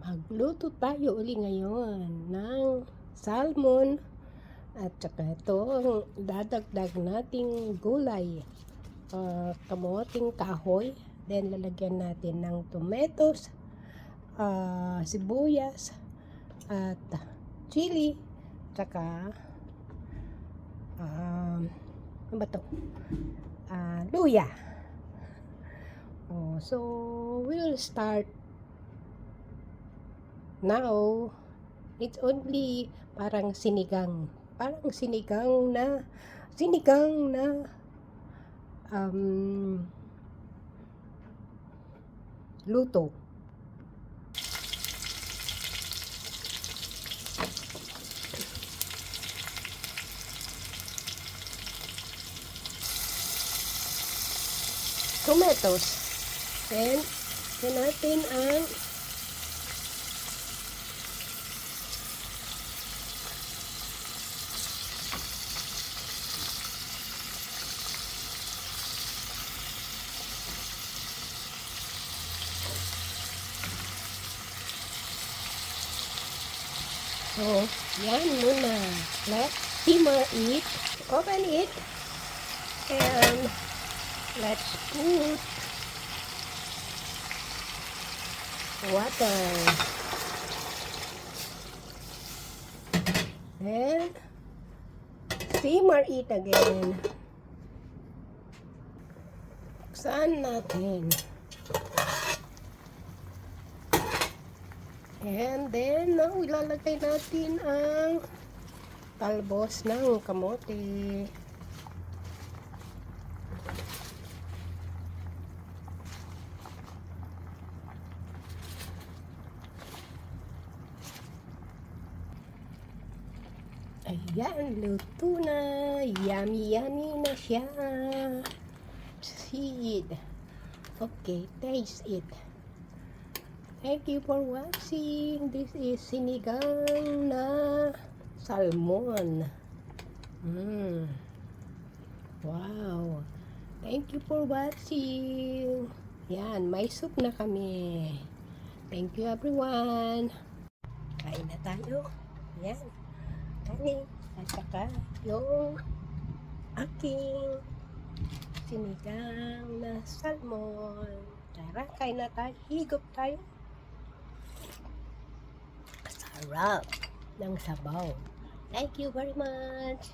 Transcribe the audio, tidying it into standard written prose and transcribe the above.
Magluto tayo uli ngayon ng salmon at saka itong dadagdag nating gulay, kamoting kahoy, then lalagyan natin ng tomatoes, sibuyas at chili, saka ano ba to? Luya. So we'll start now. It's only parang sinigang na luto. Tomatoes. Then natin ang so, yan muna. Let's simmer it. Open it. And let's put water. Then, simmer it again. Buksan natin. And then, now, ilalagay natin ang talbos ng kamote. Ayan, luto na. Yummy, yummy na siya. See it. Okay, taste it. Thank you for watching. This is sinigang na salmon. Wow. Thank you for watching. Yan, may soup na kami. Thank you everyone. Kain na tayo. Yan. Kanin. At saka yung aking sinigang na salmon. Tara, kain na tayo. Higop tayo. Sarap ng sabaw. Thank you very much.